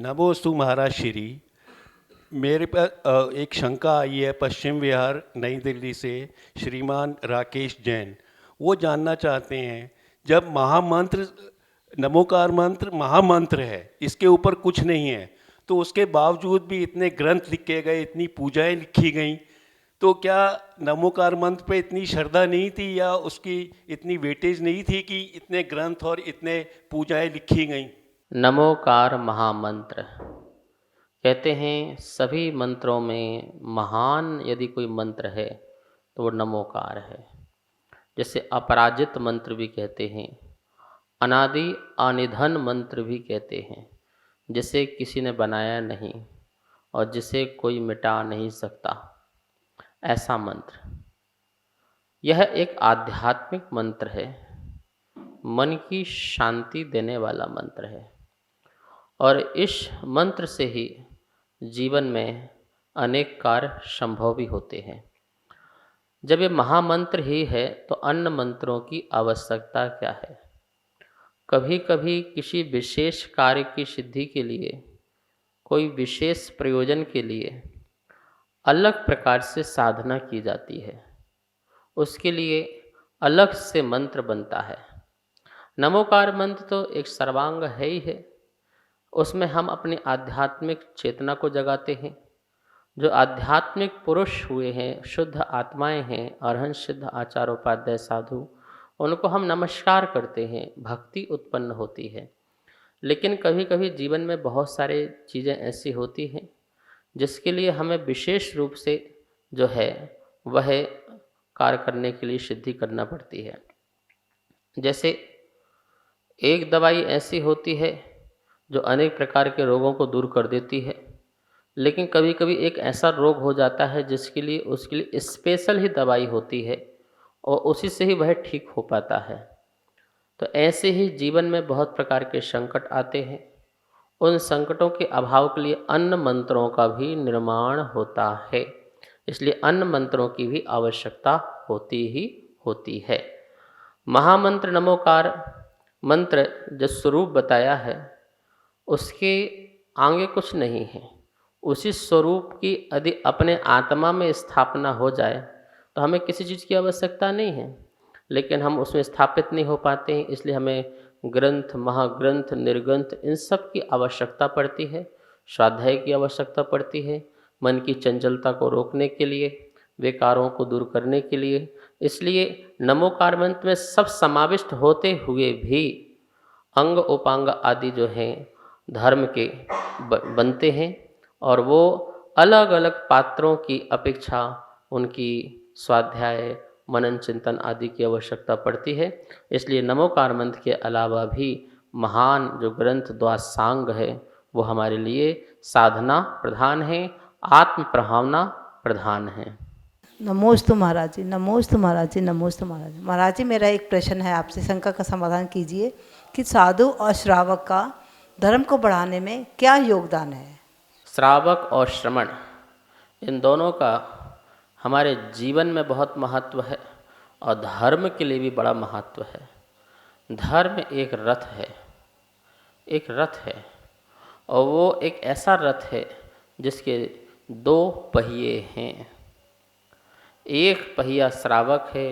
नमोस्तु महाराज श्री। मेरे पास एक शंका आई है पश्चिम विहार नई दिल्ली से श्रीमान राकेश जैन। वो जानना चाहते हैं, जब महामंत्र नमोकार मंत्र महामंत्र है, इसके ऊपर कुछ नहीं है, तो उसके बावजूद भी इतने ग्रंथ लिखे गए, इतनी पूजाएं लिखी गई, तो क्या नमोकार मंत्र पे इतनी श्रद्धा नहीं थी या उसकी इतनी वेटेज नहीं थी कि इतने ग्रंथ और इतने पूजाएं लिखी गई? नमोकार महामंत्र कहते हैं सभी मंत्रों में महान यदि कोई मंत्र है तो वो नमोकार है। जैसे अपराजित मंत्र भी कहते हैं, अनादि अनिधन मंत्र भी कहते हैं, जिसे किसी ने बनाया नहीं और जिसे कोई मिटा नहीं सकता, ऐसा मंत्र। यह एक आध्यात्मिक मंत्र है, मन की शांति देने वाला मंत्र है और इस मंत्र से ही जीवन में अनेक कार्य संभव भी होते हैं। जब ये महामंत्र ही है तो अन्य मंत्रों की आवश्यकता क्या है? कभी कभी किसी विशेष कार्य की सिद्धि के लिए, कोई विशेष प्रयोजन के लिए अलग प्रकार से साधना की जाती है, उसके लिए अलग से मंत्र बनता है। नमोकार मंत्र तो एक सर्वांग है ही है। उसमें हम अपनी आध्यात्मिक चेतना को जगाते हैं। जो आध्यात्मिक पुरुष हुए हैं, शुद्ध आत्माएं हैं, अरहंत सिद्ध आचार्योपाध्याय साधु, उनको हम नमस्कार करते हैं, भक्ति उत्पन्न होती है। लेकिन कभी कभी जीवन में बहुत सारे चीज़ें ऐसी होती हैं जिसके लिए हमें विशेष रूप से जो है वह कार्य करने के लिए सिद्धि करना पड़ती है। जैसे एक दवाई ऐसी होती है जो अनेक प्रकार के रोगों को दूर कर देती है, लेकिन कभी कभी एक ऐसा रोग हो जाता है जिसके लिए उसके लिए स्पेशल ही दवाई होती है और उसी से ही वह ठीक हो पाता है। तो ऐसे ही जीवन में बहुत प्रकार के संकट आते हैं। उन संकटों के अभाव के लिए अन्य मंत्रों का भी निर्माण होता है, इसलिए अन्य मंत्रों की भी आवश्यकता होती ही होती है। महामंत्र नमोकार मंत्र जो स्वरूप बताया है उसके आगे कुछ नहीं है। उसी स्वरूप की यदि अपने आत्मा में स्थापना हो जाए तो हमें किसी चीज़ की आवश्यकता नहीं है, लेकिन हम उसमें स्थापित नहीं हो पाते हैं, इसलिए हमें ग्रंथ, महाग्रंथ, निर्ग्रंथ इन सब की आवश्यकता पड़ती है। स्वाध्याय की आवश्यकता पड़ती है मन की चंचलता को रोकने के लिए, विकारों को दूर करने के लिए। इसलिए नमोकार मंत्र में सब समाविष्ट होते हुए भी अंग उपांग आदि जो हैं धर्म के बनते हैं और वो अलग अलग पात्रों की अपेक्षा उनकी स्वाध्याय, मनन, चिंतन आदि की आवश्यकता पड़ती है। इसलिए नमोकार मंत्र के अलावा भी महान जो ग्रंथ द्वादशांग है वो हमारे लिए साधना प्रधान है, आत्म प्रभावना प्रधान है। नमोस्तु महाराज जी, नमोस्तु महाराज जी, नमोस्तु महाराज जी। महाराज जी, मेरा एक प्रश्न है आपसे, शंका का समाधान कीजिए कि साधु और श्रावक का धर्म को बढ़ाने में क्या योगदान है? श्रावक और श्रमण इन दोनों का हमारे जीवन में बहुत महत्व है और धर्म के लिए भी बड़ा महत्व है। धर्म एक रथ है, एक रथ है और वो एक ऐसा रथ है जिसके दो पहिए हैं। एक पहिया श्रावक है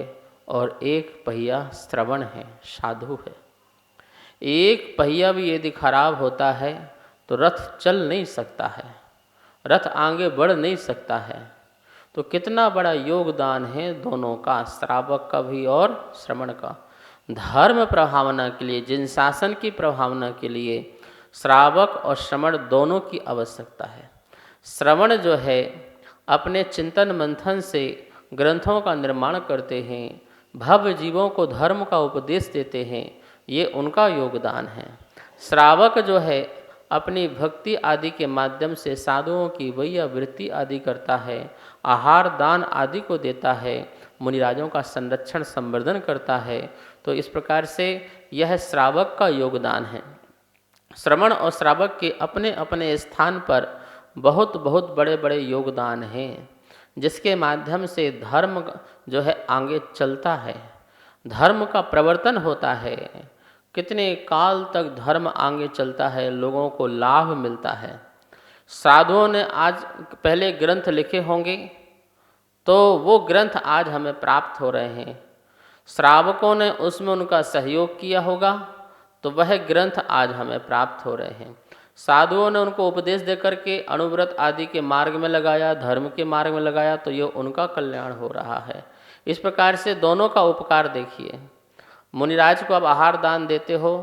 और एक पहिया श्रवण है, साधु है। एक पहिया भी यदि खराब होता है तो रथ चल नहीं सकता है, रथ आगे बढ़ नहीं सकता है। तो कितना बड़ा योगदान है दोनों का, श्रावक का भी और श्रवण का। धर्म प्रभावना के लिए, जिन शासन की प्रभावना के लिए श्रावक और श्रवण दोनों की आवश्यकता है। श्रवण जो है अपने चिंतन मंथन से ग्रंथों का निर्माण करते हैं, भव्य जीवों को धर्म का उपदेश देते हैं, ये उनका योगदान है। श्रावक जो है अपनी भक्ति आदि के माध्यम से साधुओं की वैया वृत्ति आदि करता है, आहार दान आदि को देता है, मुनिराजों का संरक्षण संवर्धन करता है। तो इस प्रकार से यह श्रावक का योगदान है। श्रवण और श्रावक के अपने अपने स्थान पर बहुत बहुत बड़े बड़े योगदान हैं, जिसके माध्यम से धर्म जो है आगे चलता है, धर्म का प्रवर्तन होता है। कितने काल तक धर्म आगे चलता है, लोगों को लाभ मिलता है। साधुओं ने आज पहले ग्रंथ लिखे होंगे तो वो ग्रंथ आज हमें प्राप्त हो रहे हैं। श्रावकों ने उसमें उनका सहयोग किया होगा तो वह ग्रंथ आज हमें प्राप्त हो रहे हैं। साधुओं ने उनको उपदेश देकर के अनुव्रत आदि के मार्ग में लगाया, धर्म के मार्ग में लगाया, तो ये उनका कल्याण हो रहा है। इस प्रकार से दोनों का उपकार देखिए। मुनिराज को आप आहार दान देते हो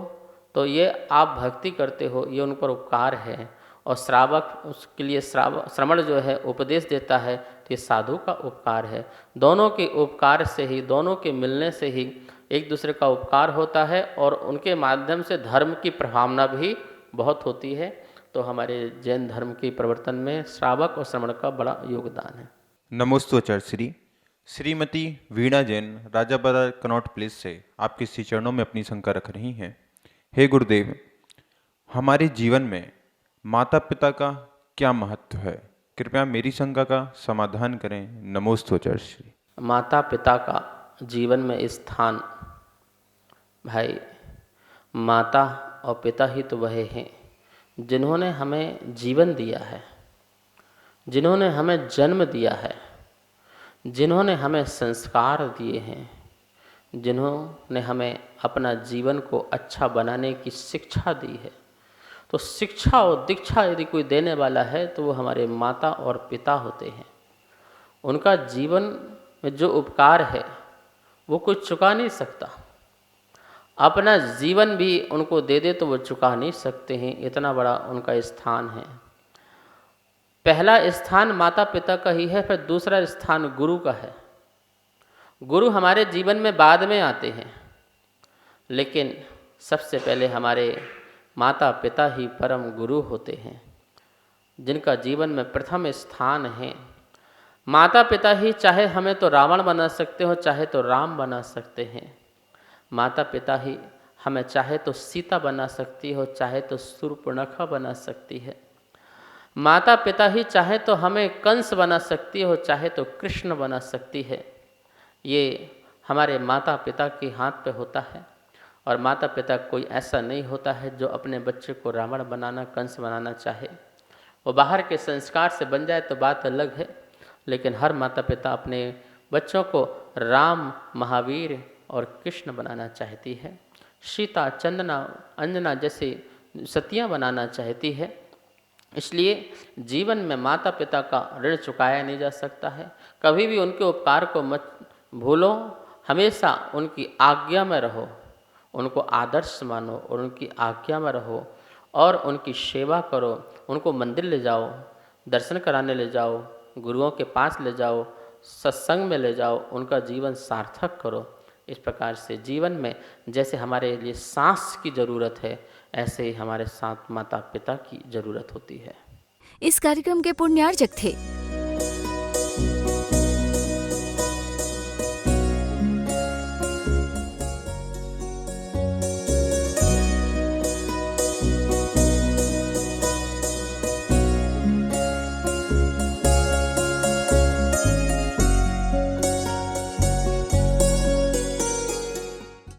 तो ये आप भक्ति करते हो, ये उन पर उपकार है। और श्रावक उसके लिए श्रवण जो है उपदेश देता है तो ये साधु का उपकार है। दोनों के उपकार से ही, दोनों के मिलने से ही एक दूसरे का उपकार होता है और उनके माध्यम से धर्म की प्रभावना भी बहुत होती है। तो हमारे जैन धर्म के प्रवर्तन में श्रावक और श्रवण का बड़ा योगदान है। नमोस्तोचर श्रीमती वीणा जैन राजा बाजार कनॉट प्लेस से आपके श्री चरणों में अपनी शंका रख रही हैं। हे गुरुदेव, हमारे जीवन में माता पिता का क्या महत्व है? कृपया मेरी शंका का समाधान करें। नमोस्तोचर श्री। माता पिता का जीवन में स्थान, भाई माता और पिता ही तो वह हैं जिन्होंने हमें जीवन दिया है, जिन्होंने हमें जन्म दिया है, जिन्होंने हमें संस्कार दिए हैं, जिन्होंने हमें अपना जीवन को अच्छा बनाने की शिक्षा दी है। तो शिक्षा और दीक्षा यदि कोई देने वाला है तो वो हमारे माता और पिता होते हैं। उनका जीवन में जो उपकार है वो कोई चुका नहीं सकता। अपना जीवन भी उनको दे दे तो वो चुका नहीं सकते हैं, इतना बड़ा उनका स्थान है। पहला स्थान माता पिता का ही है, फिर दूसरा स्थान गुरु का है। गुरु हमारे जीवन में बाद में आते हैं, लेकिन सबसे पहले हमारे माता पिता ही परम गुरु होते हैं, जिनका जीवन में प्रथम स्थान है। माता पिता ही चाहे हमें तो रावण बना सकते हो, चाहे तो राम बना सकते हैं। माता पिता ही हमें चाहे तो सीता बना सकती हो, चाहे तो शूर्पणखा बना सकती है। माता पिता ही चाहे तो हमें कंस बना सकती हो, चाहे तो कृष्ण बना सकती है। ये हमारे माता पिता के हाथ पे होता है। और माता पिता कोई ऐसा नहीं होता है जो अपने बच्चे को रावण बनाना, कंस बनाना चाहे। वो बाहर के संस्कार से बन जाए तो बात अलग है, लेकिन हर माता पिता अपने बच्चों को राम, महावीर और कृष्ण बनाना चाहती है। सीता, चंदना, अंजना जैसे सतियाँ बनाना चाहती है। इसलिए जीवन में माता पिता का ऋण चुकाया नहीं जा सकता है। कभी भी उनके उपकार को मत भूलो, हमेशा उनकी आज्ञा में रहो, उनको आदर्श मानो और उनकी आज्ञा में रहो और उनकी सेवा करो। उनको मंदिर ले जाओ, दर्शन कराने ले जाओ, गुरुओं के पास ले जाओ, सत्संग में ले जाओ, उनका जीवन सार्थक करो। इस प्रकार से जीवन में जैसे हमारे लिए सांस की ज़रूरत है, ऐसे ही हमारे साथ माता पिता की ज़रूरत होती है। इस कार्यक्रम के पुण्यार्जक थे